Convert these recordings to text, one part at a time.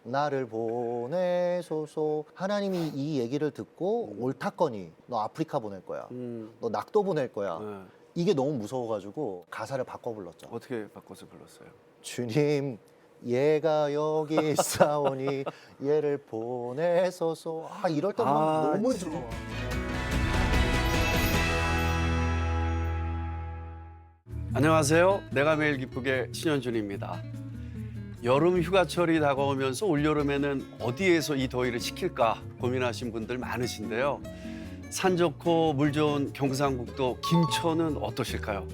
나를 보내소서. 하나님이 이 얘기를 듣고 옳다거니 너 아프리카 보낼 거야. 너 낙도 보낼 거야. 네. 이게 너무 무서워가지고 가사를 바꿔 불렀죠. 어떻게 바꿔서 불렀어요? 주님, 얘가 여기 있사오니 얘를 보내소서. 아, 이럴 때만 너무 좋아. 안녕하세요. 내가 매일 기쁘게 신현준입니다. 여름 휴가철이 다가오면서 올여름에는 어디에서 이 더위를 식힐까 고민하신 분들 많으신데요. 산 좋고 물 좋은 경상북도 김천은 어떠실까요?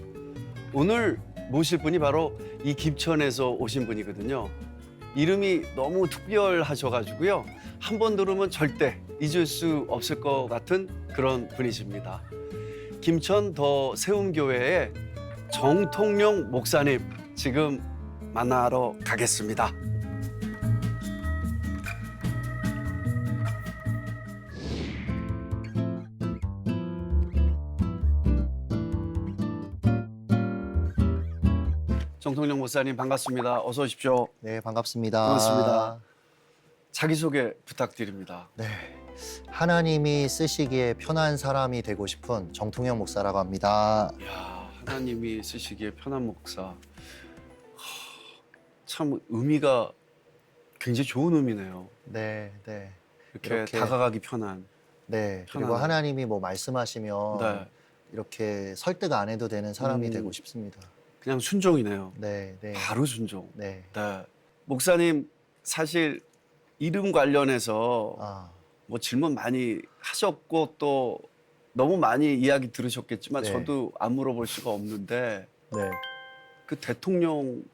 오늘 모실 분이 바로 이 김천에서 오신 분이거든요. 이름이 너무 특별하셔가지고요. 한 번 들으면 절대 잊을 수 없을 것 같은 그런 분이십니다. 김천 더 세움교회의 정통용 목사님 지금 만나러 가겠습니다. 정통용 목사님 반갑습니다. 어서 오십시오. 네, 반갑습니다. 반갑습니다. 자기소개 부탁드립니다. 네, 하나님이 쓰시기에 편한 사람이 되고 싶은 정통영 목사라고 합니다. 이야, 하나님이 쓰시기에 편한 목사. 참 의미가 굉장히 좋은 의미네요. 네, 네, 이렇게 다가가기 편한. 네. 그리고 편안한. 하나님이 뭐 말씀하시면 네. 이렇게 설득 안 해도 되는 사람이 되고 싶습니다. 그냥 순종이네요. 네, 네, 바로 순종. 네. 네. 목사님 사실 이름 관련해서 아, 뭐 질문 많이 하셨고 또 너무 많이 이야기 들으셨겠지만 네. 저도 안 물어볼 수가 없는데 네. 그 대통령의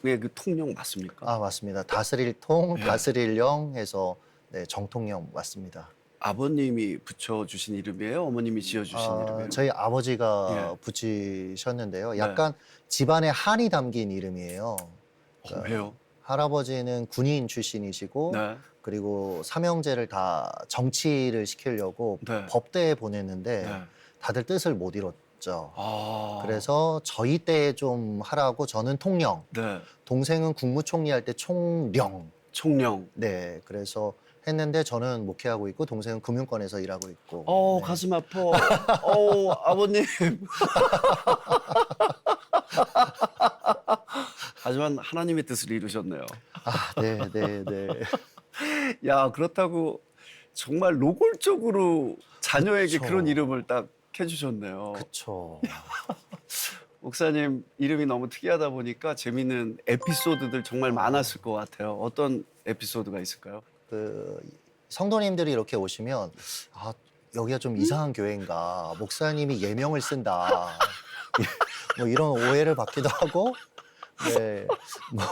그 통령 맞습니까? 아, 맞습니다. 다스릴 통, 네. 다스릴 영 해서 네, 정통영 맞습니다. 아버님이 붙여주신 이름이에요? 어머님이 지어주신 이름이에요? 저희 아버지가 예. 붙이셨는데요. 네. 약간 집안에 한이 담긴 이름이에요. 왜요? 할아버지는 군인 출신이시고 네. 그리고 삼형제를 다 정치를 시키려고 네. 법대에 보냈는데 네. 다들 뜻을 못 이뤘죠. 아. 그래서 저희 때 좀 하라고 저는 통령, 네. 동생은 국무총리 할 때 총령. 총령. 네, 그래서 했는데 저는 목회하고 있고 동생은 금융권에서 일하고 있고. 네. 가슴 아파. 아버님. 하지만 하나님의 뜻을 이루셨네요. 아, 네, 네, 네. 야, 그렇다고 정말 노골적으로 자녀에게 그쵸. 그런 이름을 딱 해주셨네요. 그쵸. 목사님 이름이 너무 특이하다 보니까 재미있는 에피소드들 정말 많았을 것 같아요. 어떤 에피소드가 있을까요? 그 성도님들이 이렇게 오시면 아, 여기가 좀 이상한 교회인가, 목사님이 예명을 쓴다, 뭐 이런 오해를 받기도 하고, 네, 뭐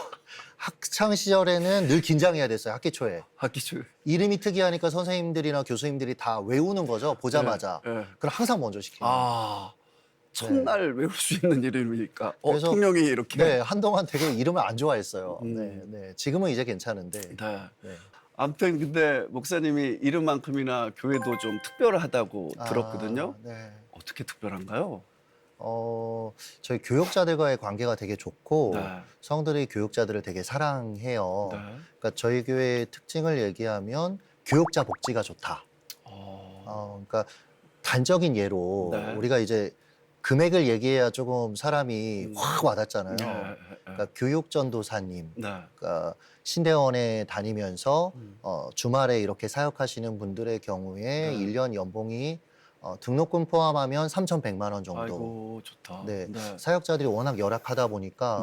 학창 시절에는 늘 긴장해야 됐어요. 학기 초에 학기 초. 이름이 특이하니까 선생님들이나 교수님들이 다 외우는 거죠. 보자마자. 네, 네. 그럼 항상 먼저 시키는 거예요. 아, 첫날 외울 수 있는 이름이니까. 그래서- 통령이 이렇게. 네, 한동안 되게 이름을 안 좋아했어요. 음. 네, 네. 지금은 이제 괜찮은데. 네. 네. 아무튼 근데 목사님이 이름만큼이나 교회도 좀 특별하다고 들었거든요. 아, 네. 어떻게 특별한가요? 저희 교육자들과의 관계가 되게 좋고 네. 성들이 교육자들을 되게 사랑해요. 네. 그러니까 저희 교회의 특징을 얘기하면 교육자 복지가 좋다. 그러니까 단적인 예로 네. 우리가 이제 금액을 얘기해야 조금 사람이 확 와닿잖아요. 네. 그러니까 교육전도사님, 네. 그러니까 신대원에 다니면서 음. 주말에 이렇게 사역하시는 분들의 경우에 네. 일 년 연봉이 등록금 포함하면 3,100만 원 정도. 아이고 좋다. 네. 네. 사역자들이 워낙 열악하다 보니까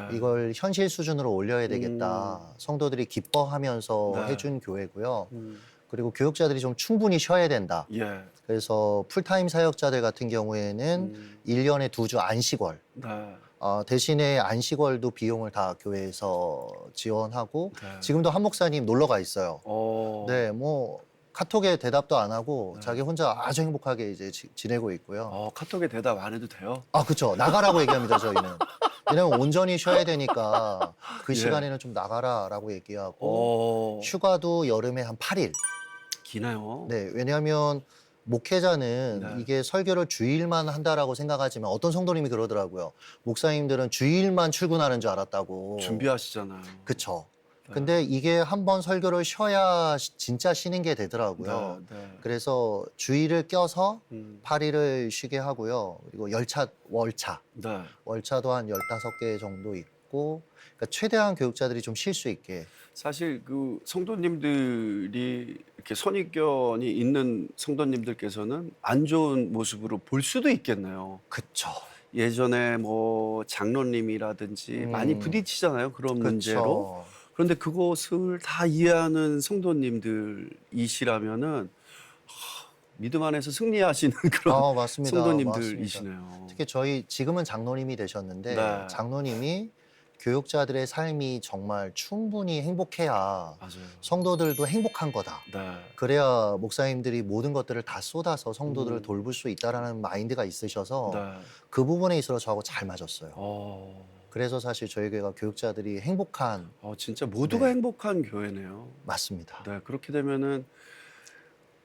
네. 이걸 현실 수준으로 올려야 되겠다. 성도들이 기뻐하면서 네. 해준 교회고요. 음. 그리고 교육자들이 좀 충분히 쉬어야 된다. 예. 그래서 풀타임 사역자들 같은 경우에는 1년에 2주 안식월. 네. 대신에 안식월도 비용을 다 교회에서 지원하고 네. 지금도 한 목사님 놀러 가 있어요. 네. 네, 뭐 카톡에 대답도 안 하고 네. 자기 혼자 아주 행복하게 이제 지내고 있고요. 카톡에 대답 안 해도 돼요? 아, 그렇죠. 나가라고 얘기합니다, 저희는. 왜냐면 온전히 쉬어야 되니까 그 예. 시간에는 좀 나가라라고 얘기하고 휴가도 여름에 한 8일. 기나요? 네, 왜냐하면 목회자는 네. 이게 설교를 주일만 한다라고 생각하지만 어떤 성도님이 그러더라고요. 목사님들은 주일만 출근하는 줄 알았다고. 준비하시잖아요. 그쵸. 근데 이게 한번 설교를 쉬어야 진짜 쉬는 게 되더라고요. 네. 그래서 주일을 껴서 음. 8일을 쉬게 하고요. 그리고 네. 월차도 한 15개 정도 있고, 그러니까 최대한 교육자들이 좀 쉴 수 있게. 사실 그 성도님들이 이렇게 선입견이 있는 성도님들께서는 안 좋은 모습으로 볼 수도 있겠네요. 그쵸. 예전에 뭐 장로님이라든지 많이 부딪히잖아요. 그런 문제로. 그쵸. 그런데 그것을 다 이해하는 성도님들이시라면은 믿음 안에서 승리하시는 그런 맞습니다. 성도님들이시네요. 특히 저희 지금은 장로님이 되셨는데, 네. 장로님이 교육자들의 삶이 정말 충분히 행복해야 맞아요. 성도들도 행복한 거다. 네. 그래야 목사님들이 모든 것들을 다 쏟아서 성도들을 음. 돌볼 수 있다라는 마인드가 있으셔서 네. 그 부분에 있어서 저하고 잘 맞았어요. 어. 그래서 사실 저희 교회가 교육자들이 행복한, 진짜 모두가 네. 행복한 교회네요. 맞습니다. 네, 그렇게 되면은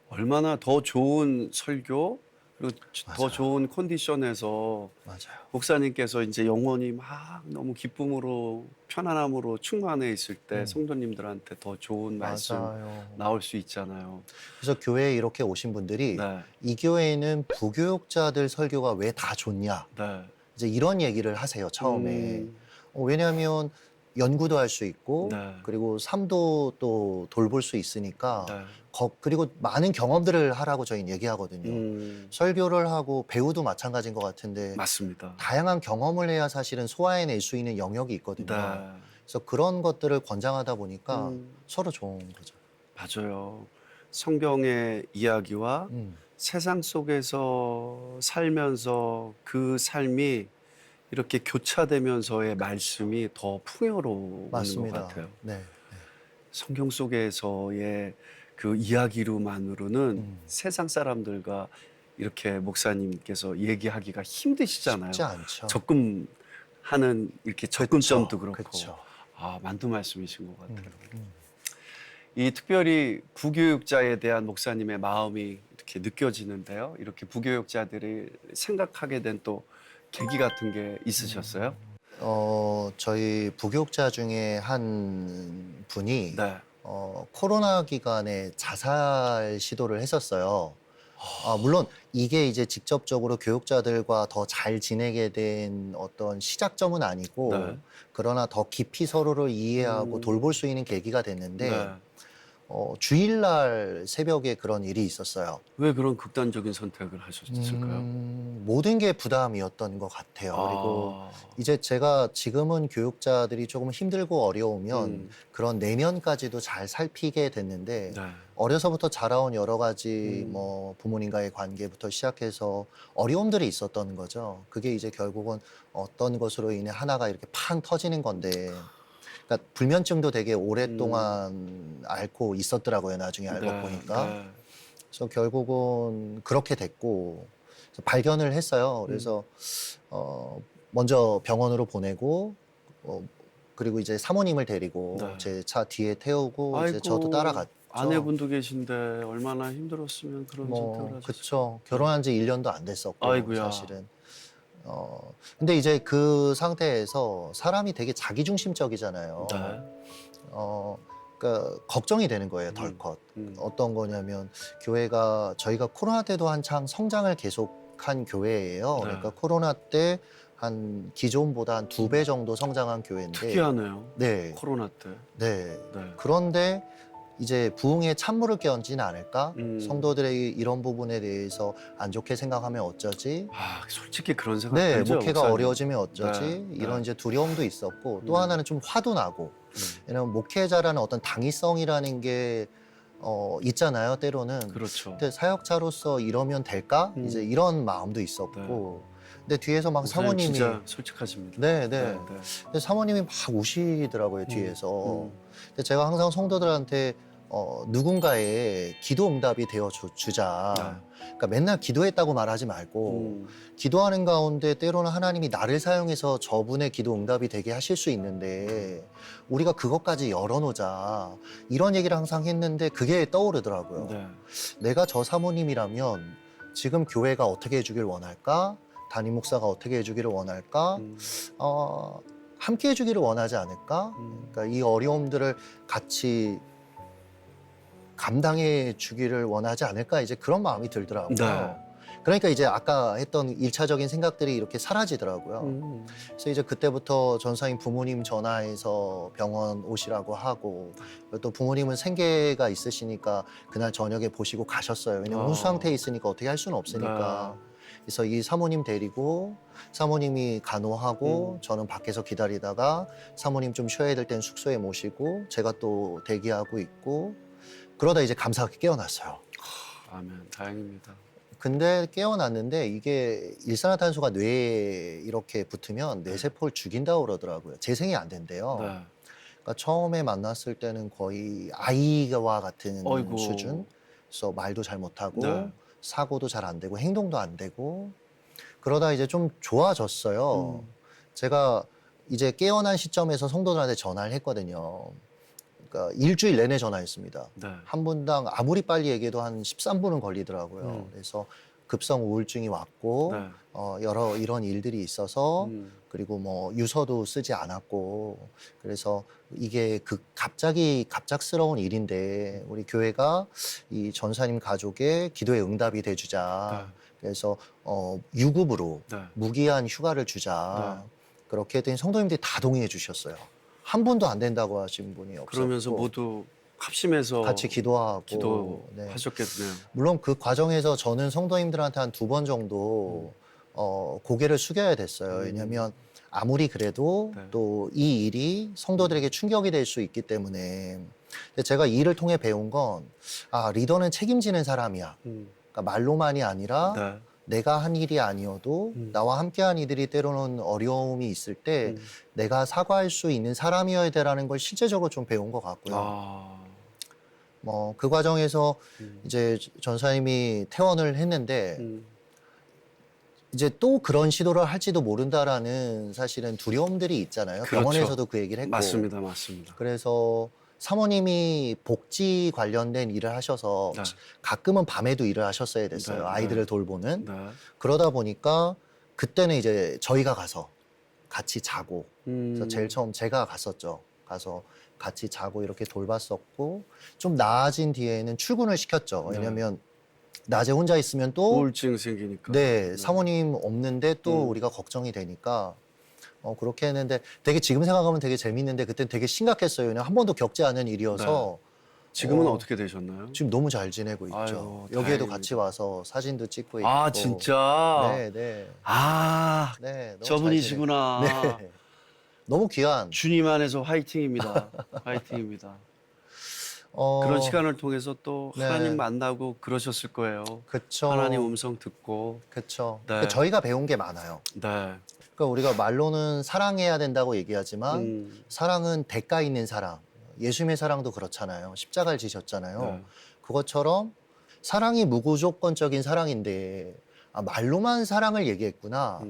얼마나 더 좋은 설교 그리고 더 맞아요. 좋은 컨디션에서 맞아요. 목사님께서 이제 영혼이 막 너무 기쁨으로 편안함으로 충만해 있을 때 음. 성도님들한테 더 좋은 말씀 맞아요. 나올 수 있잖아요. 그래서 교회에 이렇게 오신 분들이 네, 이 교회에는 부교육자들 설교가 왜 다 좋냐, 네. 이제 이런 얘기를 하세요, 처음에. 음, 왜냐하면 연구도 할 수 있고, 네. 그리고 삶도 또 돌볼 수 있으니까, 네. 그리고 많은 경험들을 하라고 저희는 얘기하거든요. 설교를 하고 배우도 마찬가지인 것 같은데, 맞습니다. 다양한 경험을 해야 사실은 소화해낼 수 있는 영역이 있거든요. 네. 그래서 그런 것들을 권장하다 보니까 음, 서로 좋은 거죠. 맞아요. 성경의 이야기와 음, 세상 속에서 살면서 그 삶이 이렇게 교차되면서의 말씀이 더 풍요로운 것 맞습니다. 같아요. 네. 성경 속에서의 그 이야기로만으로는 음, 세상 사람들과 이렇게 목사님께서 얘기하기가 힘드시잖아요. 쉽지 않죠. 접근하는 이렇게 접근점도 그렇고. 그쵸. 만두 말씀이신 것 같아요. 음. 이 특별히 부교육자에 대한 목사님의 마음이 이렇게 느껴지는데요. 이렇게 부교육자들이 생각하게 된 또 계기 같은 게 있으셨어요? 저희 부교육자 중에 한 분이 네. 코로나 기간에 자살 시도를 했었어요. 물론 이게 이제 직접적으로 교육자들과 더 잘 지내게 된 어떤 시작점은 아니고, 네. 그러나 더 깊이 서로를 이해하고 음. 돌볼 수 있는 계기가 됐는데, 네. 주일날 새벽에 그런 일이 있었어요. 왜 그런 극단적인 선택을 하셨을까요? 모든 게 부담이었던 것 같아요. 그리고 이제 제가 지금은 교육자들이 조금 힘들고 어려우면 음. 그런 내면까지도 잘 살피게 됐는데, 네. 어려서부터 자라온 여러 가지 음. 뭐 부모님과의 관계부터 시작해서 어려움들이 있었던 거죠. 그게 이제 결국은 어떤 것으로 인해 하나가 이렇게 팡 터지는 건데, 그러니까 불면증도 되게 오랫동안 앓고 있었더라고요. 나중에 알고 네. 보니까. 네. 그래서 결국은 그렇게 됐고, 그래서 발견을 했어요. 그래서 먼저 병원으로 보내고, 그리고 이제 사모님을 데리고 네. 제 차 뒤에 태우고 이제 저도 아이고, 따라갔죠. 아내분도 계신데 얼마나 힘들었으면 그런 선택을 하셨어요. 그쵸. 결혼한 지 1년도 안 됐었고, 아이고야. 사실은. 근데 이제 그 상태에서 사람이 되게 자기중심적이잖아요. 네. 그러니까 걱정이 되는 거예요, 덜컥. 음. 어떤 거냐면, 저희가 코로나 때도 한창 성장을 계속한 교회예요. 네. 그러니까 코로나 때 한 기존보다 한 2배 정도 성장한 교회인데, 특이하네요. 네, 코로나 때. 네. 네. 그런데 이제 부흥에 찬물을 끼얹지는 않을까? 성도들의 이런 부분에 대해서 안 좋게 생각하면 어쩌지? 솔직히 그런 생각 네, 들죠, 목회가 목사님? 어려워지면 어쩌지? 네, 이런 네. 이제 두려움도 있었고, 또 하나는 좀 화도 나고. 음. 왜냐면 목회자라는 어떤 당위성이라는 게 있잖아요, 때로는. 그렇죠. 근데 사역자로서 이러면 될까? 이제 이런 마음도 있었고. 근데 뒤에서 막 목사님 사모님이, 진짜 솔직하십니다. 네. 네. 근데 사모님이 막 우시더라고요, 뒤에서. 근데 제가 항상 성도들한테 누군가의 기도 응답이 되어 주자. 네. 그러니까 맨날 기도했다고 말하지 말고, 기도하는 가운데 때로는 하나님이 나를 사용해서 저분의 기도 응답이 되게 하실 수 있는데, 우리가 그것까지 열어놓자. 이런 얘기를 항상 했는데 그게 떠오르더라고요. 네. 내가 저 사모님이라면 지금 교회가 어떻게 해주길 원할까? 담임 목사가 어떻게 해주기를 원할까? 함께 해주기를 원하지 않을까? 그러니까 이 어려움들을 같이 감당해 주기를 원하지 않을까? 이제 그런 마음이 들더라고요. 네. 그러니까 이제 아까 했던 일차적인 생각들이 이렇게 사라지더라고요. 그래서 이제 그때부터 전사님 부모님 전화해서 병원 오시라고 하고, 또 부모님은 생계가 있으시니까 그날 저녁에 보시고 가셨어요. 왜냐면 혼수 상태에 있으니까 어떻게 할 수는 없으니까. 그래서 이 사모님 데리고 사모님이 간호하고 저는 밖에서 기다리다가 사모님 좀 쉬어야 될 땐 숙소에 모시고 제가 또 대기하고 있고, 그러다 이제 감사하게 깨어났어요. 아멘, 다행입니다. 근데 깨어났는데 이게 일산화탄소가 뇌에 이렇게 붙으면 뇌세포를 죽인다고 그러더라고요. 재생이 안 된대요. 네. 그러니까 처음에 만났을 때는 거의 아이와 같은 어이구. 수준. 그래서 말도 잘 못하고 네. 사고도 잘 안 되고 행동도 안 되고, 그러다 이제 좀 좋아졌어요. 제가 이제 깨어난 시점에서 성도들한테 전화를 했거든요. 그러니까 일주일 내내 전화했습니다. 네. 한 분당 아무리 빨리 얘기해도 한 13분은 걸리더라고요. 그래서 급성 우울증이 왔고 네. 여러 이런 일들이 있어서 음. 그리고 뭐 유서도 쓰지 않았고, 그래서 이게 그 갑작스러운 일인데 우리 교회가 이 전사님 가족의 기도에 응답이 돼주자. 네. 그래서 유급으로 네. 무기한 휴가를 주자. 그렇게 했더니 성도님들이 다 동의해 주셨어요. 한 분도 안 된다고 하신 분이 없었고. 그러면서 모두 합심해서 같이 기도하고. 네. 기도하셨겠네요. 물론 그 과정에서 저는 성도님들한테 한 2번 정도 고개를 숙여야 됐어요. 왜냐하면 아무리 그래도 네. 또 이 일이 성도들에게 충격이 될 수 있기 때문에. 근데 제가 이 일을 통해 배운 건, 리더는 책임지는 사람이야. 그러니까 말로만이 아니라 네. 내가 한 일이 아니어도 나와 함께한 이들이 때로는 어려움이 있을 때 내가 사과할 수 있는 사람이어야 되라는 걸 실제적으로 좀 배운 것 같고요. 뭐 그 과정에서 이제 전사님이 퇴원을 했는데 이제 또 그런 시도를 할지도 모른다라는 사실은 두려움들이 있잖아요. 그렇죠. 병원에서도 그 얘기를 했고. 맞습니다, 맞습니다. 그래서 사모님이 복지 관련된 일을 하셔서 네. 가끔은 밤에도 일을 하셨어야 됐어요. 네, 아이들을 네. 돌보는. 네. 그러다 보니까 그때는 이제 저희가 가서 같이 자고, 그래서 제일 처음 제가 갔었죠. 가서 같이 자고 이렇게 돌봤었고, 좀 나아진 뒤에는 출근을 시켰죠. 네. 왜냐면 낮에 혼자 있으면 또 우울증 생기니까. 네, 사모님 없는데 또 우리가 걱정이 되니까 그렇게 했는데, 되게 지금 생각하면 되게 재밌는데 그때 되게 심각했어요. 왜냐면 한 번도 겪지 않은 일이어서. 지금은 어, 어떻게 되셨나요? 지금 너무 잘 지내고 있죠. 아유, 여기에도 다행입니다. 같이 와서 사진도 찍고 있고. 아, 진짜? 네, 네. 아, 네, 너무 저분이시구나. 잘 지내- 네. 너무 귀한. 주님 안에서 화이팅입니다. 화이팅입니다. 그런 시간을 통해서 또 네. 하나님 만나고 그러셨을 거예요. 그쵸. 하나님 음성 듣고. 그쵸. 네. 그러니까 저희가 배운 게 많아요. 네. 그러니까 우리가 말로는 사랑해야 된다고 얘기하지만 사랑은 대가 있는 사랑. 예수님의 사랑도 그렇잖아요. 십자가를 지셨잖아요. 네. 그것처럼 사랑이 무조건적인 사랑인데 말로만 사랑을 얘기했구나.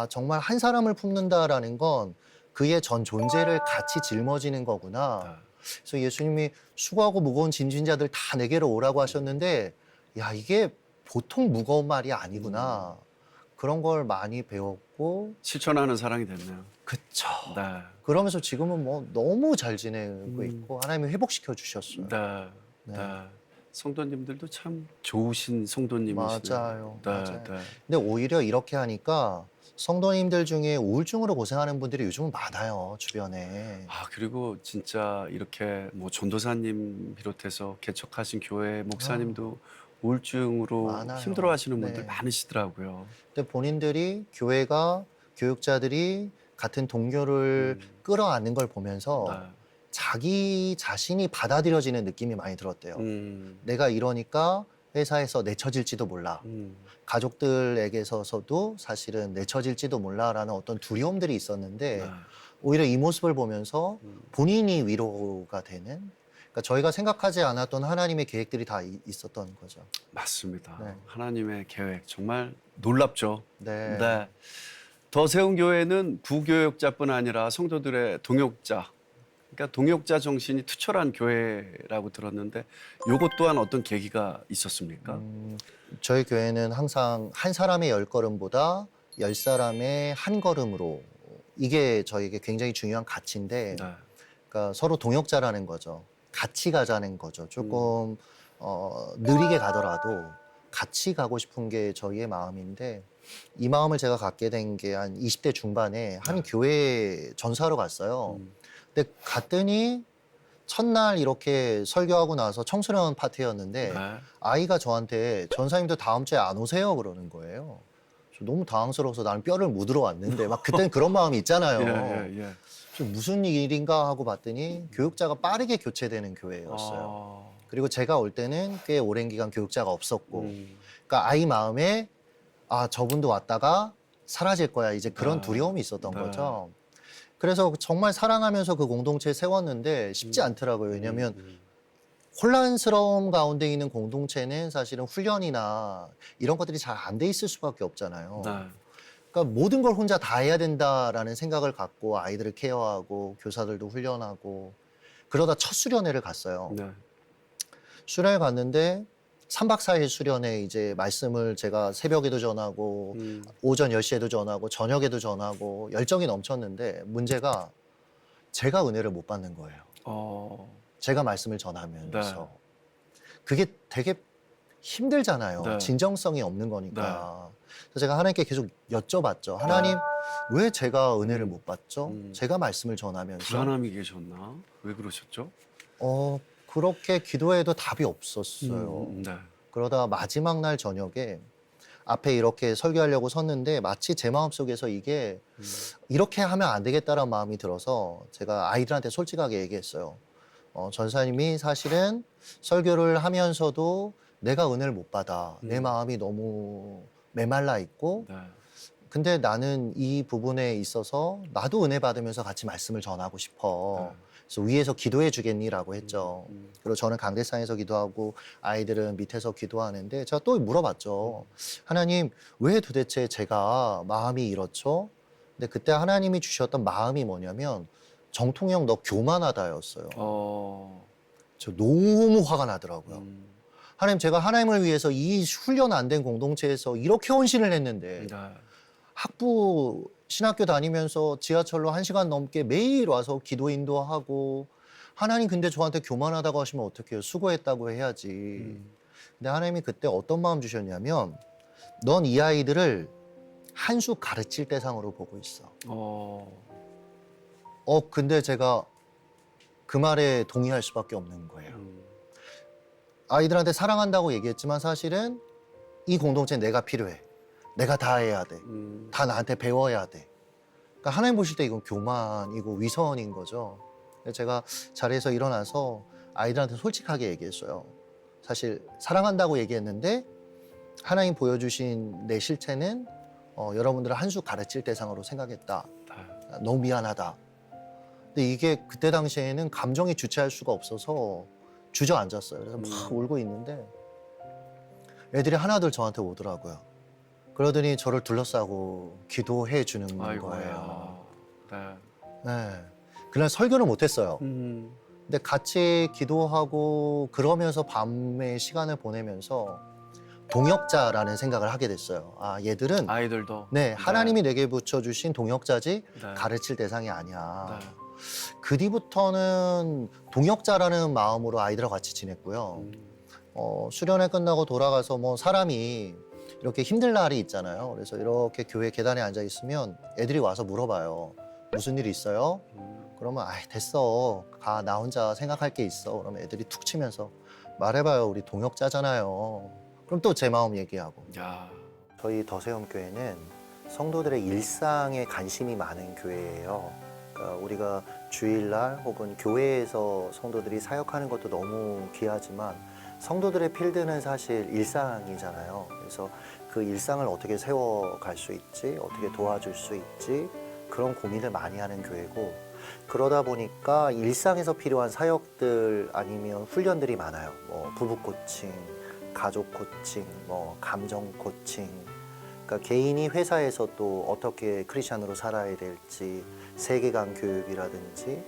정말 한 사람을 품는다라는 건 그의 전 존재를 같이 짊어지는 거구나. 네. 그래서 예수님이 수고하고 무거운 짐진 자들 다 내게로 오라고 하셨는데, 야, 이게 보통 무거운 말이 아니구나. 그런 걸 많이 배웠고. 실천하는 사랑이 됐네요. 그쵸. 네. 그러면서 지금은 뭐 너무 잘 지내고 있고 하나님이 회복시켜 주셨어요. 네. 네. 네. 성도님들도 참 좋으신 성도님이시네요. 맞아요. 네. 맞아요. 네. 근데 오히려 이렇게 하니까 성도님들 중에 우울증으로 고생하는 분들이 요즘은 많아요, 주변에. 그리고 진짜 이렇게 뭐 전도사님 비롯해서 개척하신 교회 목사님도 우울증으로 많아요. 힘들어하시는 분들 네. 많으시더라고요. 근데 본인들이 교회가 교육자들이 같은 동료를 끌어안는 걸 보면서 네. 자기 자신이 받아들여지는 느낌이 많이 들었대요. 내가 이러니까 회사에서 내쳐질지도 몰라. 가족들에게서도 사실은 내쳐질지도 몰라라는 어떤 두려움들이 있었는데 네. 오히려 이 모습을 보면서 본인이 위로가 되는, 그러니까 저희가 생각하지 않았던 하나님의 계획들이 다 있었던 거죠. 맞습니다. 네. 하나님의 계획 정말 놀랍죠. 네. 네. 더 세운 교회는 부교역자뿐 아니라 성도들의 동역자, 그러니까 동역자 정신이 투철한 교회라고 들었는데 요것 또한 어떤 계기가 있었습니까? 저희 교회는 항상 한 사람의 10걸음보다 10사람의 한 걸음으로 이게 저에게 굉장히 중요한 가치인데 네. 그러니까 서로 동역자라는 거죠. 같이 가자는 거죠. 조금 느리게 가더라도 같이 가고 싶은 게 저희의 마음인데 이 마음을 제가 갖게 된 게 한 20대 중반에 한 네. 교회 전사로 갔어요. 음. 근데 갔더니 첫날 이렇게 설교하고 나서 청소년 파티였는데 네. 아이가 저한테 전사님도 다음 주에 안 오세요 그러는 거예요. 저 너무 당황스러워서 나는 뼈를 묻으러 왔는데 막 그때는 그런 마음이 있잖아요. 예. 좀 무슨 일인가 하고 봤더니 교육자가 빠르게 교체되는 교회였어요. 그리고 제가 올 때는 꽤 오랜 기간 교육자가 없었고 그러니까 아이 마음에 아 저분도 왔다가 사라질 거야 이제 그런 네. 두려움이 있었던 네. 거죠. 그래서 정말 사랑하면서 그 공동체 세웠는데 쉽지 않더라고요. 왜냐하면 혼란스러움 가운데 있는 공동체는 사실은 훈련이나 이런 것들이 잘 안 돼 있을 수밖에 없잖아요. 네. 그러니까 모든 걸 혼자 다 해야 된다라는 생각을 갖고 아이들을 케어하고 교사들도 훈련하고 그러다 첫 수련회를 갔어요. 네. 수련회 갔는데 3박 4일 수련회 이제 말씀을 제가 새벽에도 전하고 오전 10시에도 전하고 저녁에도 전하고 열정이 넘쳤는데 문제가 제가 은혜를 못 받는 거예요. 제가 말씀을 전하면서. 그게 되게 힘들잖아요. 네. 진정성이 없는 거니까. 그래서 제가 하나님께 계속 여쭤봤죠. 하나님, 왜 제가 은혜를 못 받죠? 제가 말씀을 전하면서. 불안함이 계셨나? 왜 그러셨죠? 그렇게 기도해도 답이 없었어요. 네. 그러다 마지막 날 저녁에 앞에 이렇게 설교하려고 섰는데 마치 제 마음속에서 이게 이렇게 하면 안 되겠다는 마음이 들어서 제가 아이들한테 솔직하게 얘기했어요. 전사님이 사실은 설교를 하면서도 내가 은혜를 못 받아. 내 마음이 너무 메말라 있고 네. 근데 나는 이 부분에 있어서 나도 은혜 받으면서 같이 말씀을 전하고 싶어. 그래서 위에서 기도해 주겠니라고 했죠. 그리고 저는 강대상에서 기도하고 아이들은 밑에서 기도하는데 제가 또 물어봤죠. 하나님, 왜 도대체 제가 마음이 이렇죠? 근데 그때 하나님이 주셨던 마음이 뭐냐면 정통형 너 교만하다였어요. 저 너무 화가 나더라고요. 하나님, 제가 하나님을 위해서 이 훈련 안 된 공동체에서 이렇게 헌신을 했는데 네. 학부 신학교 다니면서 지하철로 1시간 넘게 매일 와서 기도 인도하고 하나님 근데 저한테 교만하다고 하시면 어떡해요? 수고했다고 해야지. 근데 하나님이 그때 어떤 마음 주셨냐면 넌 이 아이들을 한 수 가르칠 대상으로 보고 있어. 근데 제가 그 말에 동의할 수밖에 없는 거예요. 아이들한테 사랑한다고 얘기했지만 사실은 이 공동체는 내가 필요해. 내가 다 해야 돼. 다 나한테 배워야 돼. 그러니까 하나님 보실 때 이건 교만이고 위선인 거죠. 그래서 제가 자리에서 일어나서 아이들한테 솔직하게 얘기했어요. 사실 사랑한다고 얘기했는데 하나님 보여주신 내 실체는 여러분들을 한 수 가르칠 대상으로 생각했다. 너무 미안하다. 근데 이게 그때 당시에는 감정이 주체할 수가 없어서 주저앉았어요. 그래서 막 울고 있는데 애들이 하나둘 저한테 오더라고요. 그러더니 저를 둘러싸고 기도해 주는 거예요. 네. 그날 설교를 못했어요. 근데 같이 기도하고 그러면서 밤에 시간을 보내면서 동역자라는 생각을 하게 됐어요. 아, 얘들은 아이들도. 네, 하나님이 내게 붙여주신 동역자지 네. 가르칠 대상이 아니야. 네. 그 뒤부터는 동역자라는 마음으로 아이들과 같이 지냈고요. 수련회 끝나고 돌아가서 뭐 사람이 이렇게 힘들 날이 있잖아요. 그래서 이렇게 교회 계단에 앉아 있으면 애들이 와서 물어봐요. 무슨 일 있어요? 그러면 아 됐어. 가 나 혼자 생각할 게 있어. 그러면 애들이 툭 치면서 말해봐요. 우리 동역자잖아요. 그럼 또 제 마음 얘기하고. 야. 저희 더세움 교회는 성도들의 일상에 관심이 많은 교회예요. 그러니까 우리가 주일날 혹은 교회에서 성도들이 사역하는 것도 너무 귀하지만 성도들의 필드는 사실 일상이잖아요. 그래서 그 일상을 어떻게 세워갈 수 있지, 어떻게 도와줄 수 있지 그런 고민을 많이 하는 교회고 그러다 보니까 일상에서 필요한 사역들 아니면 훈련들이 많아요. 뭐 부부 코칭, 가족 코칭, 뭐 감정 코칭. 그러니까 개인이 회사에서 또 어떻게 크리스찬으로 살아야 될지 세계관 교육이라든지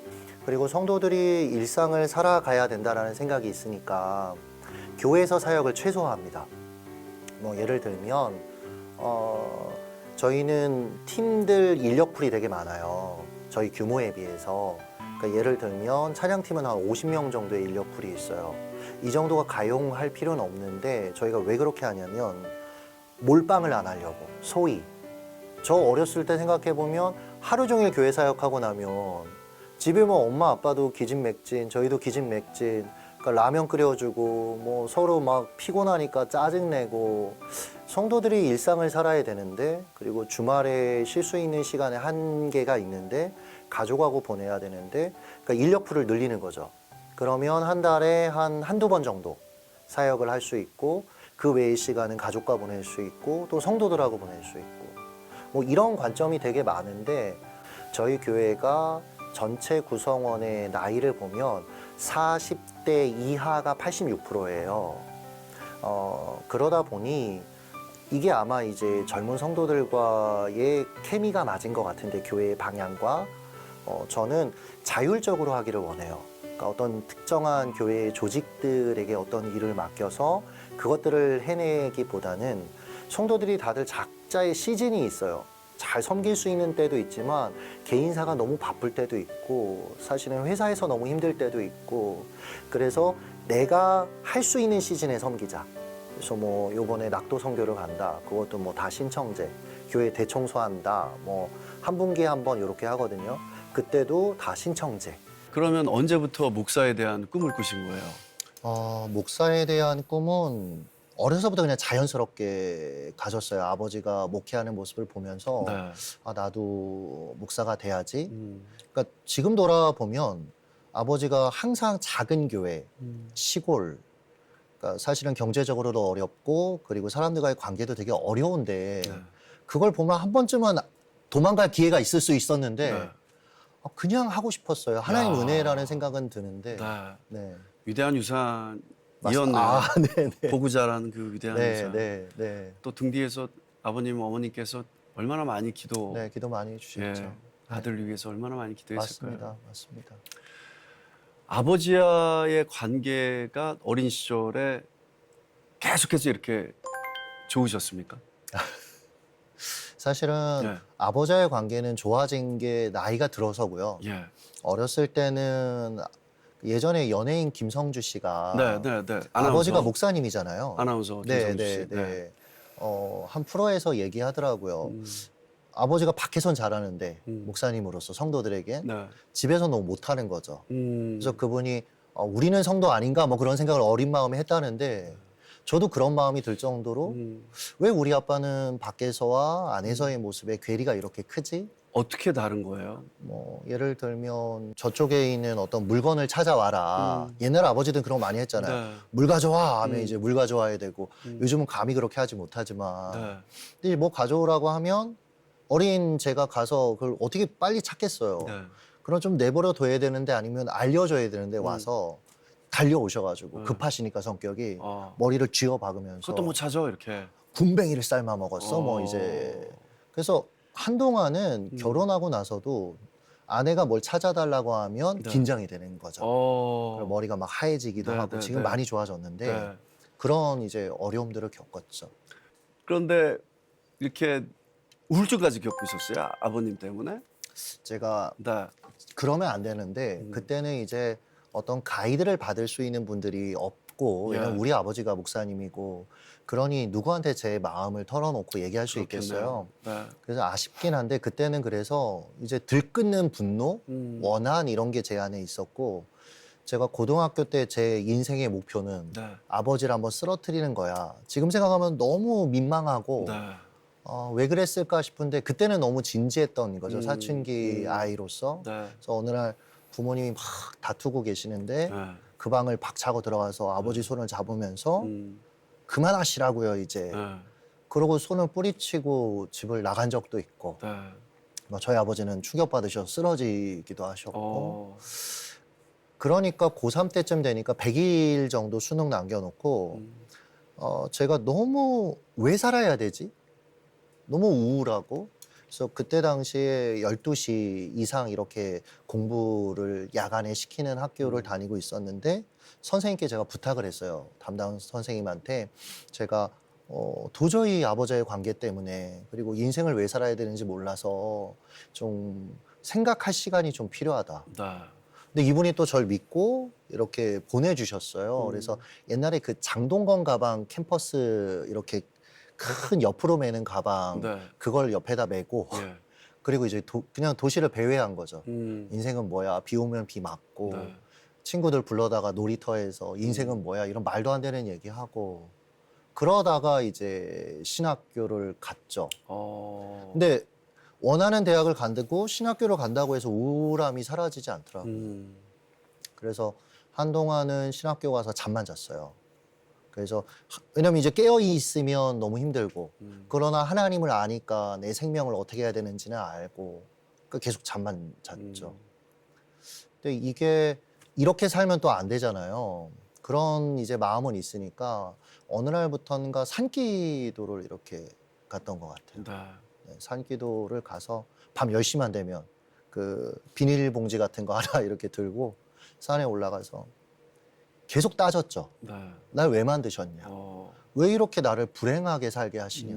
그리고 성도들이 일상을 살아가야 된다라는 생각이 있으니까 교회에서 사역을 최소화합니다. 뭐 예를 들면 저희는 팀들 인력풀이 되게 많아요. 저희 규모에 비해서. 그러니까 예를 들면 찬양팀은 한 50명 정도의 인력풀이 있어요. 이 정도가 가용할 필요는 없는데 저희가 왜 그렇게 하냐면 몰빵을 안 하려고. 소위 저 어렸을 때 생각해보면 하루 종일 교회 사역하고 나면 집에 뭐 엄마 아빠도 기진맥진, 저희도 기진맥진, 그러니까 라면 끓여주고 뭐 서로 막 피곤하니까 짜증내고, 성도들이 일상을 살아야 되는데, 그리고 주말에 쉴 수 있는 시간에 한계가 있는데 가족하고 보내야 되는데, 그러니까 인력풀을 늘리는 거죠. 그러면 한 달에 한두 번 정도 사역을 할 수 있고, 그 외의 시간은 가족과 보낼 수 있고 또 성도들하고 보낼 수 있고, 뭐 이런 관점이 되게 많은데, 저희 교회가 전체 구성원의 나이를 보면 40대 이하가 86%예요. 그러다 보니 이게 아마 이제 젊은 성도들과의 케미가 맞은 것 같은데, 교회의 방향과 저는 자율적으로 하기를 원해요. 그러니까 어떤 특정한 교회 조직들에게 어떤 일을 맡겨서 그것들을 해내기보다는 성도들이 다들 각자의 시즌이 있어요. 잘 섬길 수 있는 때도 있지만 개인사가 너무 바쁠 때도 있고, 사실은 회사에서 너무 힘들 때도 있고, 그래서 내가 할 수 있는 시즌에 섬기자. 그래서 뭐 요번에 낙도 선교를 간다. 그것도 뭐 다 신청제. 교회 대청소한다. 뭐 한 분기에 한 번 이렇게 하거든요. 그때도 다 신청제. 그러면 언제부터 목사에 대한 꿈을 꾸신 거예요? 목사에 대한 꿈은 어려서부터 그냥 자연스럽게 가졌어요. 아버지가 목회하는 모습을 보면서 네. 나도 목사가 돼야지. 그러니까 지금 돌아보면 아버지가 항상 작은 교회, 시골, 그러니까 사실은 경제적으로도 어렵고 그리고 사람들과의 관계도 되게 어려운데, 네. 그걸 보면 한 번쯤은 도망갈 기회가 있을 수 있었는데 네. 그냥 하고 싶었어요. 하나님 야. 은혜라는 생각은 드는데. 네. 네. 위대한 유산이었네요. 네네. 보고 자란 그 위대한 네, 유산. 네, 네. 또 등 뒤에서 아버님, 어머니께서 얼마나 많이 네, 기도 많이 해주셨죠. 예, 아들을 위해서 얼마나 많이 기도했을까요? 맞습니다, 맞습니다. 아버지와의 관계가 어린 시절에 계속해서 이렇게 좋으셨습니까? 사실은 네. 아버지와의 관계는 좋아진 게 나이가 들어서고요. 예. 어렸을 때는 예전에 연예인 김성주 씨가 네, 네, 네. 아버지가 목사님이잖아요. 아나운서 네, 김성주 네, 씨. 네. 한 프로에서 얘기하더라고요. 음, 아버지가 밖에선 잘하는데 음. 목사님으로서 성도들에게 네. 집에서 너무 못하는 거죠. 음, 그래서 그분이 우리는 성도 아닌가 뭐 그런 생각을 어린 마음에 했다는데, 저도 그런 마음이 들 정도로 왜 우리 아빠는 밖에서와 안에서의 모습에 괴리가 이렇게 크지? 어떻게 다른 거예요? 뭐 예를 들면 저쪽에 있는 어떤 물건을 찾아와라. 음. 옛날 아버지든 그런 거 많이 했잖아요. 네. 물 가져와 하면 음. 이제 물 가져와야 되고, 음. 요즘은 감히 그렇게 하지 못하지만 네. 근데 뭐 가져오라고 하면 어린 제가 가서 그걸 어떻게 빨리 찾겠어요. 네. 그럼 좀 내버려 둬야 되는데, 아니면 알려줘야 되는데 와서 달려오셔가지고 급하시니까 성격이 머리를 쥐어 박으면서 그것도 못 찾아 이렇게. 군뱅이를 삶아 먹었어. 뭐 이제 그래서 한동안은 결혼하고 나서도 아내가 뭘 찾아달라고 하면 네. 긴장이 되는 거죠. 그리고 머리가 막 하얘지기도 네, 하고 네, 지금 네. 많이 좋아졌는데 네. 그런 이제 어려움들을 겪었죠. 그런데 이렇게 우울증까지 겪으셨어요? 아버님 때문에? 제가 네. 그러면 안 되는데 그때는 이제 어떤 가이드를 받을 수 있는 분들이 없고, 왜냐면 예. 우리 아버지가 목사님이고, 그러니 누구한테 제 마음을 털어놓고 얘기할 수 있겠어요. 네. 그래서 아쉽긴 한데 그때는 그래서 이제 들끓는 분노, 원한 이런 게 제 안에 있었고, 제가 고등학교 때 제 인생의 목표는 네. 아버지를 한번 쓰러뜨리는 거야. 지금 생각하면 너무 민망하고 네. 왜 그랬을까 싶은데 그때는 너무 진지했던 거죠. 사춘기 음. 아이로서. 네. 그래서 어느 날 부모님이 막 다투고 계시는데 네. 그 방을 박차고 들어가서 아버지 손을 잡으면서 음. 그만하시라고요 이제. 네. 그러고 손을 뿌리치고 집을 나간 적도 있고, 네. 뭐 저희 아버지는 충격받으셔서 쓰러지기도 하셨고. 어. 그러니까 고3 때쯤 되니까 100일 정도 수능 남겨놓고 제가 너무 왜 살아야 되지? 너무 우울하고. 그래서 그때 당시에 12시 이상 이렇게 공부를 야간에 시키는 학교를 다니고 있었는데, 선생님께 제가 부탁을 했어요. 담당 선생님한테 제가 도저히 아버지의 관계 때문에 그리고 인생을 왜 살아야 되는지 몰라서 좀 생각할 시간이 좀 필요하다. 네. 근데 이분이 또 절 믿고 이렇게 보내주셨어요. 그래서 옛날에 그 장동건 가방 캠퍼스 이렇게 큰 옆으로 매는 가방 네. 그걸 옆에다 메고 예. 그리고 이제 그냥 도시를 배회한 거죠. 음. 인생은 뭐야? 비 오면 비 맞고 네. 친구들 불러다가 놀이터에서 인생은 뭐야? 이런 말도 안 되는 얘기하고 그러다가 이제 신학교를 갔죠. 근데 원하는 대학을 간다고 신학교를 간다고 해서 우울함이 사라지지 않더라고요. 그래서 한동안은 신학교 가서 잠만 잤어요. 그래서 왜냐면 이제 깨어 있으면 너무 힘들고 그러나 하나님을 아니까 내 생명을 어떻게 해야 되는지는 알고 그러니까 계속 잠만 잤죠. 근데 이게 이렇게 살면 또 안 되잖아요. 그런 이제 마음은 있으니까 어느 날부터인가 산기도를 이렇게 갔던 것 같아요. 네. 네, 산기도를 가서 밤 10시만 되면 그 비닐봉지 같은 거 하나 이렇게 들고 산에 올라가서 계속 따졌죠. 네. 날 왜 만드셨냐? 왜 이렇게 나를 불행하게 살게 하시냐?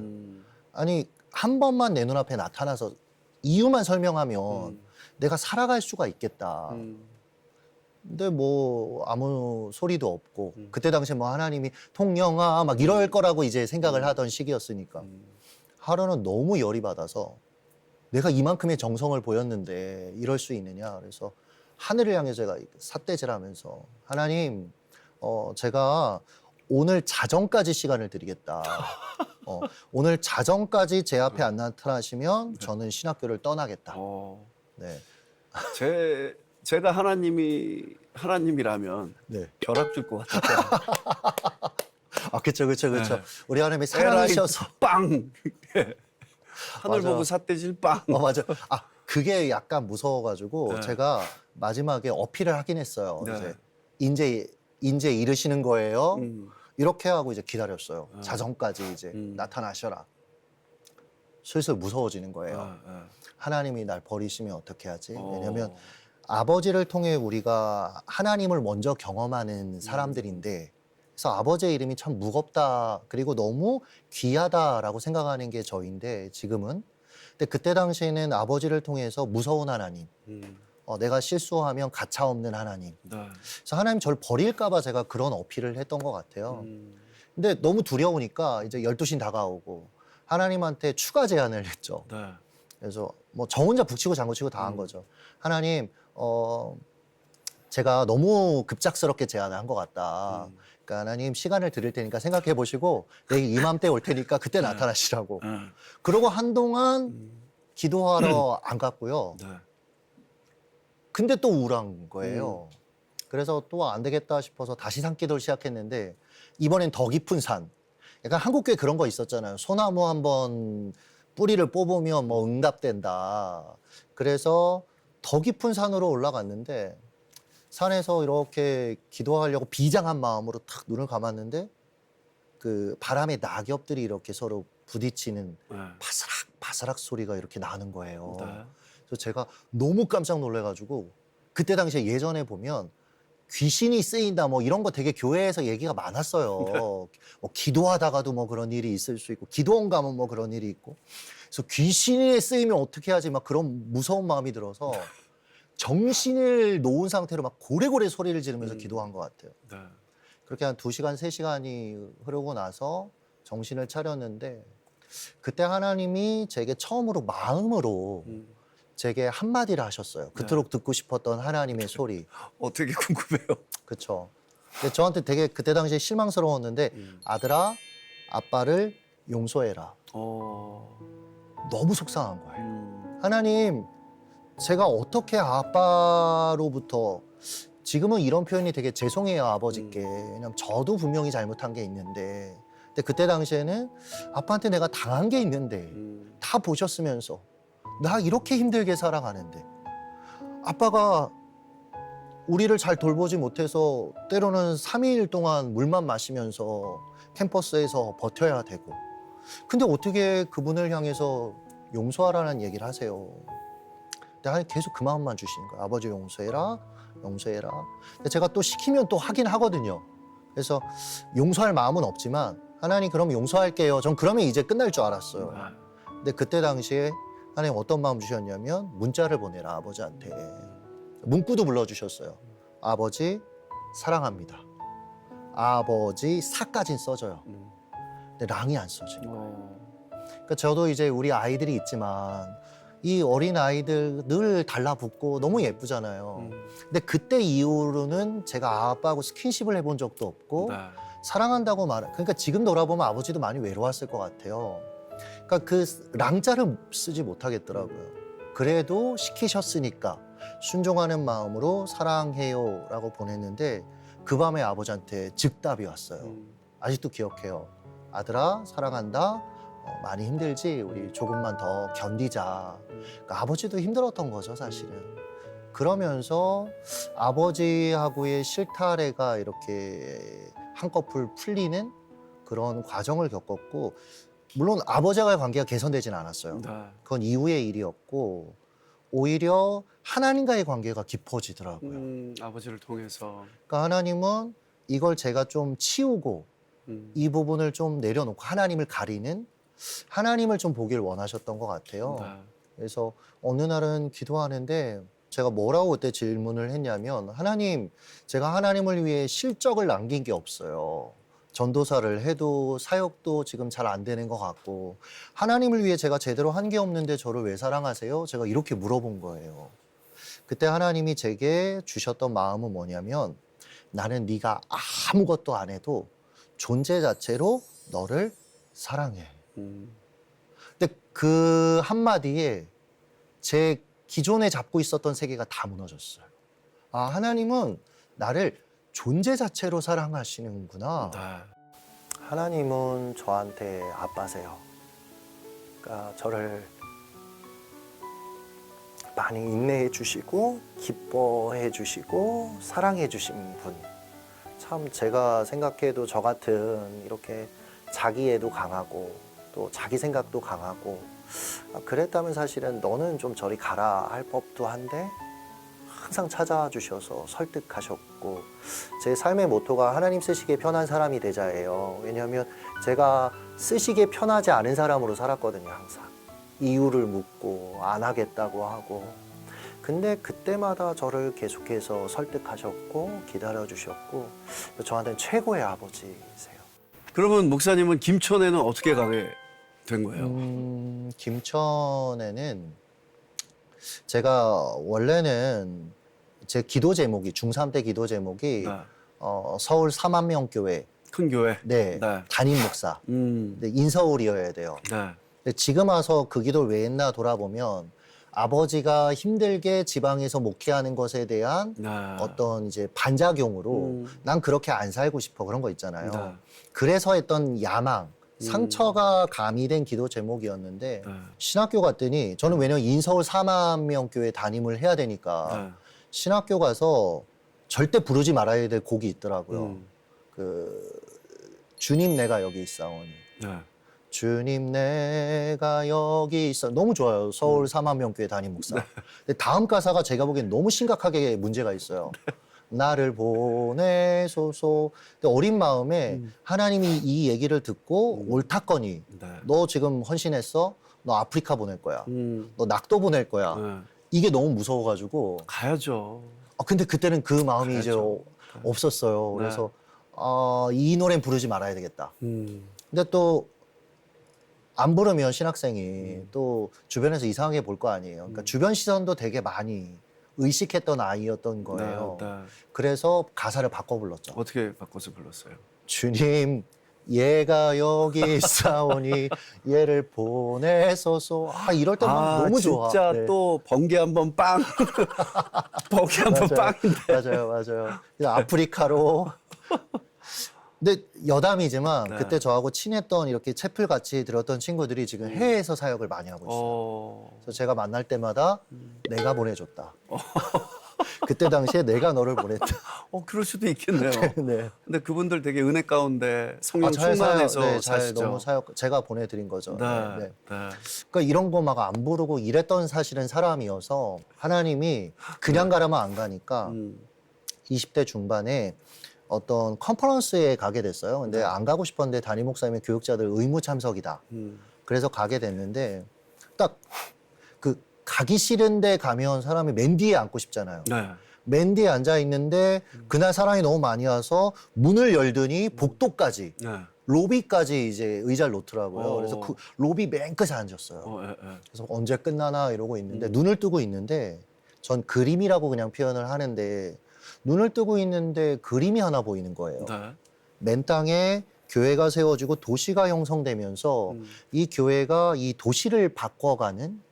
아니 한 번만 내 눈앞에 나타나서 이유만 설명하면 내가 살아갈 수가 있겠다. 근데 뭐 아무 소리도 없고 그때 당시에 뭐 하나님이 통영아 막 이럴 거라고 이제 생각을 하던 시기였으니까 하루는 너무 열이 받아서 내가 이만큼의 정성을 보였는데 이럴 수 있느냐. 그래서 하늘을 향해서 제가 삿대질하면서 하나님 제가 오늘 자정까지 시간을 드리겠다. 오늘 자정까지 제 앞에 안 나타나시면 저는 신학교를 떠나겠다. 네. 제가 하나님이라면 네. 벼락 줄 것 같아요. 아, 그쵸. 네. 우리 하나님이 에라이 사랑하셔서. 빵. 하늘 맞아. 보고 삿대질 빵. 맞아. 아, 그게 약간 무서워가지고 네. 제가 마지막에 어필을 하긴 했어요. 네. 이제 이르시는 거예요. 음. 이렇게 하고 이제 기다렸어요. 자정까지 이제 나타나셔라. 슬슬 무서워지는 거예요. 하나님이 날 버리시면 어떻게 하지? 왜냐면 아버지를 통해 우리가 하나님을 먼저 경험하는 사람들인데 그래서 아버지의 이름이 참 무겁다 그리고 너무 귀하다라고 생각하는 게 저인데 지금은 근데 그때 당시에는 아버지를 통해서 무서운 하나님 내가 실수하면 가차없는 하나님 네. 그래서 하나님 저를 버릴까 봐 제가 그런 어필을 했던 것 같아요. 근데 너무 두려우니까 이제 12시 다가오고 하나님한테 추가 제안을 했죠. 네. 그래서 뭐 저 혼자 북치고 장구치고 다 한 거죠. 하나님, 제가 너무 급작스럽게 제안을 한 것 같다. 그러니까 하나님 시간을 드릴 테니까 생각해 보시고 내일 이맘때 올 테니까 그때 나타나시라고. 그러고 한동안 기도하러 안 갔고요. 네. 근데 또 우울한 거예요. 그래서 또 안 되겠다 싶어서 다시 산기도를 시작했는데 이번엔 더 깊은 산. 약간 한국교회 그런 거 있었잖아요. 소나무 한번 뿌리를 뽑으면 뭐 응답된다. 그래서 더 깊은 산으로 올라갔는데 산에서 이렇게 기도하려고 비장한 마음으로 탁 눈을 감았는데 그 바람에 낙엽들이 이렇게 서로 부딪히는 네. 바스락 소리가 이렇게 나는 거예요. 네. 그래서 제가 너무 깜짝 놀래가지고 그때 당시에 예전에 보면 귀신이 쓰인다 뭐 이런 거 되게 교회에서 얘기가 많았어요. 뭐 기도하다가도 뭐 그런 일이 있을 수 있고 기도원 가면 뭐 그런 일이 있고 그래서 귀신에 쓰이면 어떻게 하지 막 그런 무서운 마음이 들어서 정신을 놓은 상태로 막 고래고래 소리를 지르면서 기도한 것 같아요. 네. 그렇게 한 2시간, 3시간이 흐르고 나서 정신을 차렸는데 그때 하나님이 제게 처음으로 마음으로 제게 한마디를 하셨어요. 그토록 듣고 싶었던 하나님의 소리. 되게 궁금해요. 그렇죠. 근데 저한테 되게 그때 당시에 실망스러웠는데 아들아, 아빠를 용서해라. 너무 속상한 거예요. 하나님, 제가 어떻게 아빠로부터 지금은 이런 표현이 되게 죄송해요, 아버지께. 왜냐면 저도 분명히 잘못한 게 있는데 근데 그때 당시에는 아빠한테 내가 당한 게 있는데 다 보셨으면서 나 이렇게 힘들게 살아가는데 아빠가 우리를 잘 돌보지 못해서 때로는 3일 동안 물만 마시면서 캠퍼스에서 버텨야 되고 근데 어떻게 그분을 향해서 용서하라는 얘기를 하세요. 근데 하나님 계속 그 마음만 주시는 거예요. 아버지 용서해라, 용서해라. 근데 제가 또 시키면 또 하긴 하거든요. 그래서 용서할 마음은 없지만 하나님 그럼 용서할게요. 전 그러면 이제 끝날 줄 알았어요. 근데 그때 당시에 하나님 어떤 마음 주셨냐면 문자를 보내라 아버지한테. 문구도 불러주셨어요. 아버지 사랑합니다. 아버지 사까진 써져요. 근데 랑이 안 써져요. 그러니까 저도 이제 우리 아이들이 있지만 이 어린 아이들 늘 달라붙고 너무 예쁘잖아요. 근데 그때 이후로는 제가 아빠하고 스킨십을 해본 적도 없고 네. 사랑한다고 그러니까 지금 돌아보면 아버지도 많이 외로웠을 것 같아요. 그러니까 그 랑자를 쓰지 못하겠더라고요. 그래도 시키셨으니까 순종하는 마음으로 사랑해요라고 보냈는데 그 밤에 아버지한테 즉답이 왔어요. 아직도 기억해요. 아들아 사랑한다. 많이 힘들지? 우리 조금만 더 견디자. 그러니까 아버지도 힘들었던 거죠, 사실은. 그러면서 아버지하고의 실타래가 이렇게 한꺼풀 풀리는 그런 과정을 겪었고, 물론 아버지와의 관계가 개선되진 않았어요. 네. 그건 이후의 일이었고, 오히려 하나님과의 관계가 깊어지더라고요. 아버지를 통해서. 그러니까 하나님은 이걸 제가 좀 치우고 이 부분을 좀 내려놓고 하나님을 가리는 하나님을 좀 보길 원하셨던 것 같아요. 네. 그래서 어느 날은 기도하는데 제가 뭐라고 그때 질문을 했냐면 하나님, 제가 하나님을 위해 실적을 남긴 게 없어요. 전도사를 해도 사역도 지금 잘 안 되는 것 같고 하나님을 위해 제가 제대로 한 게 없는데 저를 왜 사랑하세요? 제가 이렇게 물어본 거예요. 그때 하나님이 제게 주셨던 마음은 뭐냐면 나는 네가 아무것도 안 해도 존재 자체로 너를 사랑해. 근데 그 한마디에 제 기존에 잡고 있었던 세계가 다 무너졌어요. 아, 하나님은 나를 존재 자체로 사랑하시는구나. 네. 하나님은 저한테 아빠세요. 그러니까 저를 많이 인내해 주시고 기뻐해 주시고 사랑해 주신 분. 참 제가 생각해도 저 같은 이렇게 자기애도 강하고 또 자기 생각도 강하고 그랬다면 사실은 너는 좀 저리 가라 할 법도 한데 항상 찾아와 주셔서 설득하셨고 제 삶의 모토가 하나님 쓰시기에 편한 사람이 되자예요. 왜냐하면 제가 쓰시기에 편하지 않은 사람으로 살았거든요. 항상 이유를 묻고 안 하겠다고 하고 근데 그때마다 저를 계속해서 설득하셨고 기다려주셨고 저한테는 최고의 아버지세요. 그러면 목사님은 김천에는 어떻게 가게 된 거예요? 김천에는 제가 원래는 제 기도 제목이 중3 때 기도 제목이 네. 서울 4만 명 교회 큰 교회. 네, 네. 담임 목사 네, 인서울이어야 돼요. 네. 근데 지금 와서 그 기도를 왜 했나 돌아보면 아버지가 힘들게 지방에서 목회하는 것에 대한 네. 어떤 이제 반작용으로 난 그렇게 안 살고 싶어 그런 거 있잖아요. 네. 그래서 했던 야망, 상처가 가미된 기도 제목이었는데 네. 신학교 갔더니 저는 왜냐면 인서울 4만 명 교회 담임을 해야 되니까 네. 신학교 가서 절대 부르지 말아야 될 곡이 있더라고요. 그 주님 내가 여기 있사오니 네. 주님 내가 여기 있어 너무 좋아요. 서울 4만 명 교회 담임 목사. 근데 다음 가사가 제가 보기엔 너무 심각하게 문제가 있어요. 나를 보내소서. 근데 어린 마음에 하나님이 이 얘기를 듣고 옳다거니 네. 너 지금 헌신했어? 너 아프리카 보낼 거야. 너 낙도 보낼 거야. 네. 이게 너무 무서워가지고 가야죠. 근데 그때는 그 마음이 이제 가야죠. 없었어요. 네. 그래서 이 노래는 부르지 말아야 되겠다. 근데 또 안 부르면 신학생이 또 주변에서 이상하게 볼 거 아니에요. 그러니까 주변 시선도 되게 많이 의식했던 아이였던 거예요. 네. 네. 그래서 가사를 바꿔 불렀죠. 어떻게 바꿔서 불렀어요? 주님, 얘가 여기 있사오니 얘를 보내소서. 이럴 때만 너무 좋아. 진짜 네. 또 번개 한번 빵. 번개 한번 맞아요. 빵인데. 맞아요. 그래서 아프리카로. 근데 여담이지만 네. 그때 저하고 친했던 이렇게 채플 같이 들었던 친구들이 지금 해외에서 사역을 많이 하고 있어요. 그래서 제가 만날 때마다 내가 보내줬다. 그때 당시에 내가 너를 보냈다. 그럴 수도 있겠네요. 네. 근데 그분들 되게 은혜 가운데 성령 잘 충만해서 네, 잘 사시죠. 너무 사역 제가 보내드린 거죠. 네. 네. 네. 그러니까 이런 거 막 안 부르고 이랬던 사실은 사람이어서 하나님이 그냥 가라면 안 가니까 20대 중반에 어떤 컨퍼런스에 가게 됐어요. 근데 안 가고 싶었는데 담임 목사님이 교육자들 의무 참석이다. 그래서 가게 됐는데 딱 그 가기 싫은데 가면 사람이 맨 뒤에 앉고 싶잖아요. 네. 맨 뒤에 앉아 있는데 그날 사람이 너무 많이 와서 문을 열더니 복도까지 네. 로비까지 이제 의자를 놓더라고요. 어. 그래서 그 로비 맨 끝에 앉았어요. 예, 예. 그래서 언제 끝나나 이러고 있는데 눈을 뜨고 있는데 전 그림이라고 그냥 표현을 하는데 눈을 뜨고 있는데 그림이 하나 보이는 거예요. 네. 맨 땅에 교회가 세워지고 도시가 형성되면서 이 교회가 이 도시를 바꿔가는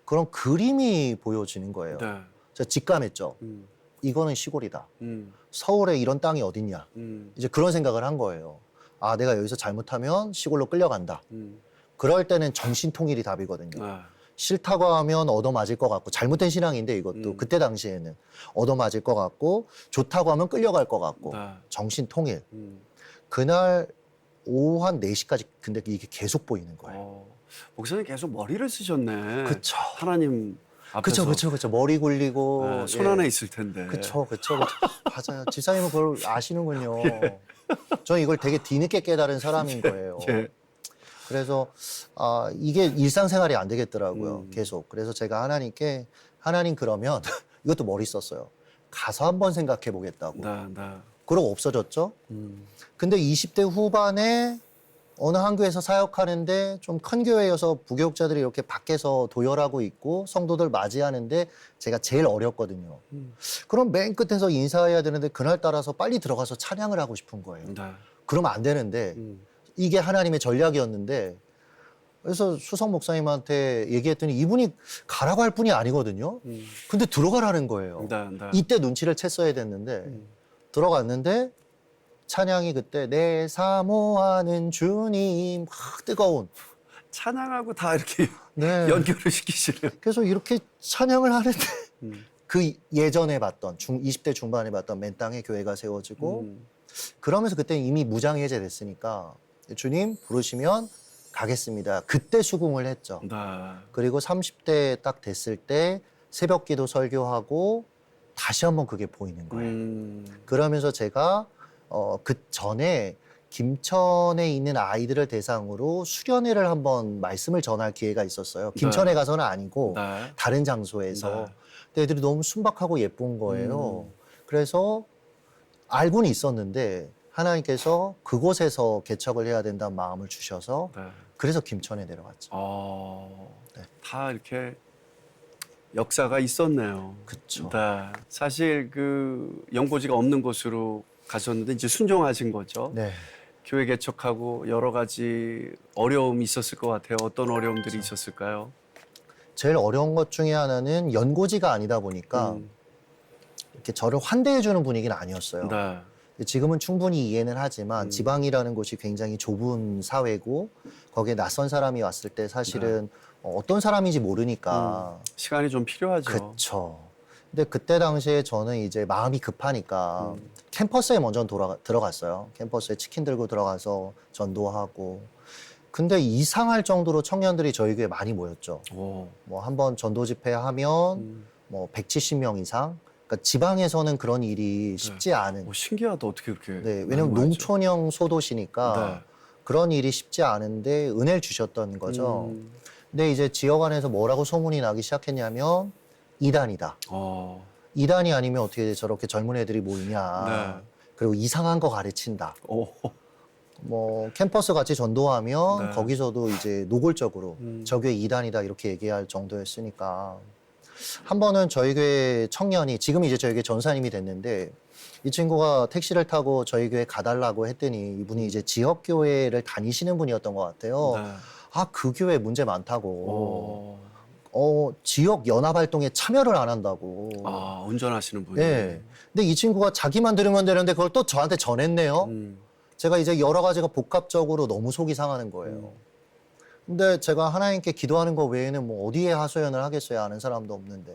그런 그림이 보여지는 거예요. 네. 제가 직감했죠. 음. 이거는 시골이다. 음. 서울에 이런 땅이 어딨냐. 이제 그런 생각을 한 거예요. 아, 내가 여기서 잘못하면 시골로 끌려간다. 그럴 때는 정신통일이 답이거든요. 네. 싫다고 하면 얻어맞을 것 같고 잘못된 신앙인데 이것도 그때 당시에는 얻어맞을 것 같고 좋다고 하면 끌려갈 것 같고 네. 정신통일. 음. 그날 오후 한 4시까지 근데 이게 계속 보이는 거예요. 목사님 계속 머리를 쓰셨네. 그쵸. 하나님 앞에서. 그쵸. 머리 굴리고. 네, 손 안에 있을 텐데. 그쵸. 맞아요. 집사님은 그걸 아시는군요. 저는 이걸 되게 뒤늦게 깨달은 사람인 거예요. 예. 그래서 이게 일상생활이 안 되겠더라고요. 계속. 그래서 제가 하나님께 하나님 그러면 이것도 머리 썼어요. 가서 한번 생각해 보겠다고. 네, 네. 그러고 없어졌죠. 근데 20대 후반에 어느 한 교회에서 사역하는데 좀 큰 교회여서 부교육자들이 이렇게 밖에서 도열하고 있고 성도들 맞이하는데 제가 제일 어렸거든요. 그럼 맨 끝에서 인사해야 되는데 그날 따라서 빨리 들어가서 찬양을 하고 싶은 거예요. 네. 그러면 안 되는데 이게 하나님의 전략이었는데 그래서 수석 목사님한테 얘기했더니 이분이 가라고 할 분이 아니거든요. 근데 들어가라는 거예요. 네, 네. 이때 눈치를 챘어야 됐는데 들어갔는데 찬양이 그때 내 사모하는 주님 막 뜨거운 찬양하고 다 이렇게 네. 연결을 시키시는. 그래서 이렇게 찬양을 하는데 그 예전에 봤던 20대 중반에 봤던 맨 땅에 교회가 세워지고 그러면서 그때 이미 무장 해제됐으니까 주님 부르시면 가겠습니다. 그때 수긍을 했죠. 네. 그리고 30대 딱 됐을 때 새벽 기도 설교하고 다시 한번 그게 보이는 거예요. 그러면서 제가 그 전에 김천에 있는 아이들을 대상으로 수련회를 한번 말씀을 전할 기회가 있었어요. 김천에 가서는 아니고 네. 다른 장소에서. 네. 근데 애들이 너무 순박하고 예쁜 거예요. 그래서 알고는 있었는데 하나님께서 그곳에서 개척을 해야 된다는 마음을 주셔서 네. 그래서 김천에 내려갔죠. 네. 다 이렇게 역사가 있었네요. 그쵸. 네. 사실 그 연고지가 없는 곳으로 가셨는데 이제 순종하신 거죠. 네. 교회 개척하고 여러 가지 어려움이 있었을 것 같아요. 어떤 어려움들이 있었을까요? 제일 어려운 것 중에 하나는 연고지가 아니다 보니까 이렇게 저를 환대해주는 분위기는 아니었어요. 네. 지금은 충분히 이해는 하지만 지방이라는 곳이 굉장히 좁은 사회고 거기에 낯선 사람이 왔을 때 사실은 어떤 사람인지 모르니까 시간이 좀 필요하죠. 그쵸. 근데 그때 당시에 저는 이제 마음이 급하니까 캠퍼스에 먼저 들어갔어요. 캠퍼스에 치킨 들고 들어가서 전도하고. 근데 이상할 정도로 청년들이 저희 교회에 많이 모였죠. 오. 뭐 한번 전도 집회 하면 뭐 170명 이상. 그러니까 지방에서는 그런 일이 쉽지 않은. 오, 신기하다. 어떻게 그렇게. 네, 왜냐면 많이 모였죠? 농촌형 소도시니까 네. 그런 일이 쉽지 않은데 은혜를 주셨던 거죠. 근데 이제 지역 안에서 뭐라고 소문이 나기 시작했냐면 이단이다. 이단이 아니면 어떻게 저렇게 젊은 애들이 모이냐. 네. 그리고 이상한 거 가르친다. 오. 뭐 캠퍼스 같이 전도하면 네. 거기서도 이제 노골적으로 저게 이단이다 이렇게 얘기할 정도였으니까 한 번은 저희 교회 청년이 지금 이제 저희 교회 전사님이 됐는데 이 친구가 택시를 타고 저희 교회 가달라고 했더니 이분이 이제 지역 교회를 다니시는 분이었던 것 같아요. 네. 그 교회 문제 많다고. 오. 지역 연합 활동에 참여를 안 한다고. 운전하시는 분이. 네. 근데 이 친구가 자기만 들으면 되는데 그걸 또 저한테 전했네요. 제가 이제 여러 가지가 복합적으로 너무 속이 상하는 거예요. 근데 제가 하나님께 기도하는 거 외에는 뭐 어디에 하소연을 하겠어요? 아는 사람도 없는데.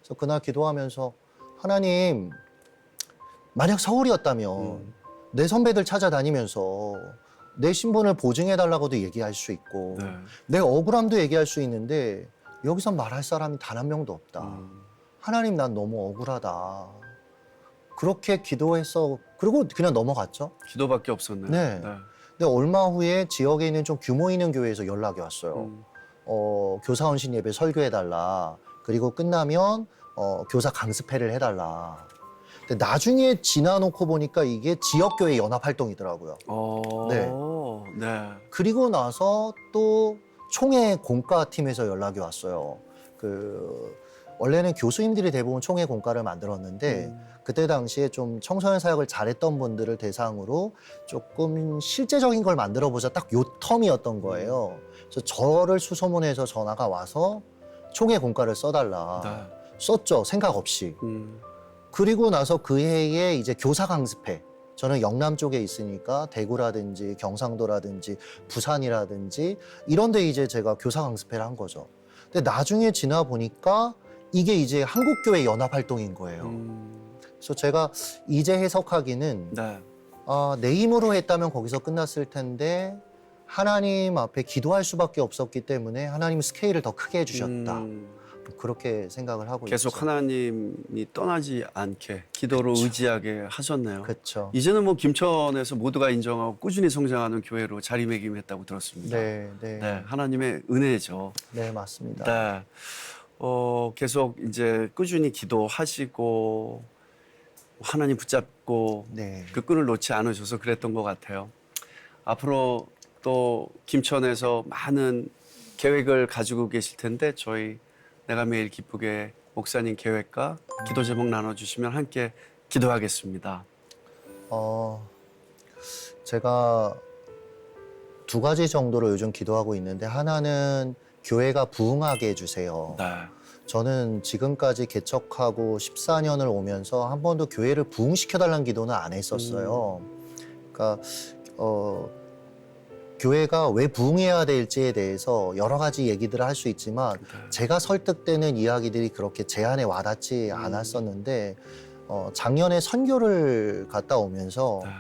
그래서 그날 기도하면서 하나님, 만약 서울이었다면 내 선배들 찾아다니면서 내 신분을 보증해달라고도 얘기할 수 있고 네. 내 억울함도 얘기할 수 있는데 여기서 말할 사람이 단 한 명도 없다. 하나님 난 너무 억울하다. 그렇게 기도해서 그리고 그냥 넘어갔죠. 기도밖에 없었네요. 네. 근데 얼마 후에 지역에 있는 좀 규모 있는 교회에서 연락이 왔어요. 교사 헌신 예배 설교해달라. 그리고 끝나면 교사 강습회를 해달라. 근데 나중에 지나놓고 보니까 이게 지역교회 연합활동이더라고요. 네. 네. 그리고 나서 또 총회 공과팀에서 연락이 왔어요. 원래는 교수님들이 대부분 총회 공과를 만들었는데 그때 당시에 좀 청소년 사역을 잘했던 분들을 대상으로 조금 실제적인 걸 만들어 보자 딱 요 텀이었던 거예요. 그래서 저를 수소문해서 전화가 와서 총회 공과를 써달라. 네. 썼죠. 생각 없이. 그리고 나서 그 해에 이제 교사 강습회. 저는 영남 쪽에 있으니까 대구라든지 경상도라든지 부산이라든지 이런 데 이제 제가 교사 강습회를 한 거죠. 근데 나중에 지나 보니까 이게 이제 한국교회 연합활동인 거예요. 그래서 제가 이제 해석하기는 네. 내 힘으로 했다면 거기서 끝났을 텐데 하나님 앞에 기도할 수밖에 없었기 때문에 하나님 스케일을 더 크게 해주셨다. 그렇게 생각을 하고 계속 있죠. 하나님이 떠나지 않게 기도로 그쵸. 의지하게 하셨네요. 그렇죠. 이제는 뭐 김천에서 모두가 인정하고 꾸준히 성장하는 교회로 자리매김했다고 들었습니다. 네, 네, 네, 하나님의 은혜죠. 네, 맞습니다. 네. 계속 이제 꾸준히 기도하시고 하나님 붙잡고 네, 그 끈을 놓지 않으셔서 그랬던 것 같아요. 앞으로 또 김천에서 많은 계획을 가지고 계실 텐데 저희 내가 매일 기쁘게 목사님 계획과 기도 제목 나눠주시면 함께 기도하겠습니다. 제가 두 가지 정도로 요즘 기도하고 있는데 하나는 교회가 부흥하게 해주세요. 네. 저는 지금까지 개척하고 14년을 오면서 한 번도 교회를 부흥시켜달라는 기도는 안 했었어요. 그러니까 교회가 왜 부흥해야 될지에 대해서 여러 가지 얘기들을 할 수 있지만 제가 설득되는 이야기들이 그렇게 제 안에 와닿지 않았었는데 작년에 선교를 갔다 오면서 네.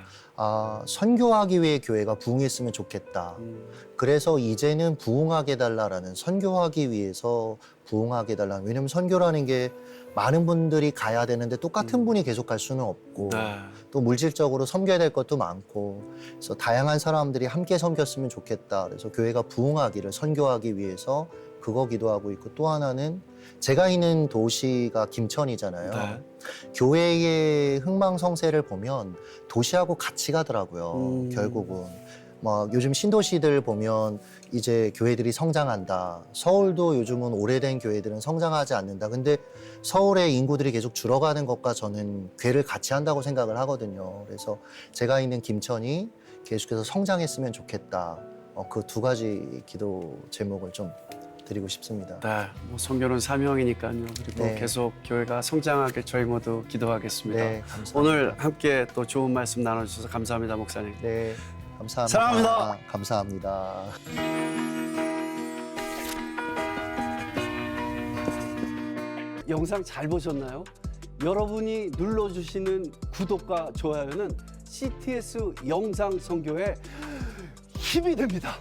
선교하기 위해 교회가 부흥했으면 좋겠다. 그래서 이제는 부흥하게 해달라라는 선교하기 위해서 부흥하게 해달라는 왜냐면 선교라는 게 많은 분들이 가야 되는데 똑같은 분이 계속 갈 수는 없고 네. 또 물질적으로 섬겨야 될 것도 많고 그래서 다양한 사람들이 함께 섬겼으면 좋겠다. 그래서 교회가 부흥하기를 선교하기 위해서 그거 기도하고 있고 또 하나는 제가 있는 도시가 김천이잖아요. 네. 교회의 흥망성쇠를 보면 도시하고 같이 가더라고요. 결국은 막 요즘 신도시들 보면 이제 교회들이 성장한다. 서울도 요즘은 오래된 교회들은 성장하지 않는다. 근데 서울의 인구들이 계속 줄어가는 것과 저는 궤를 같이 한다고 생각을 하거든요. 그래서 제가 있는 김천이 계속해서 성장했으면 좋겠다. 그 두 가지 기도 제목을 좀 드리고 싶습니다. 네, 뭐 선교는 사명이니까요. 그리고 네. 계속 교회가 성장하게 저희 모두 기도하겠습니다. 네, 감사합니다. 오늘 함께 또 좋은 말씀 나눠주셔서 감사합니다, 목사님. 네, 감사합니다. 사랑합니다. 감사합니다. 영상 잘 보셨나요? 여러분이 눌러주시는 구독과 좋아요는 CTS 영상 선교에 힘이 됩니다.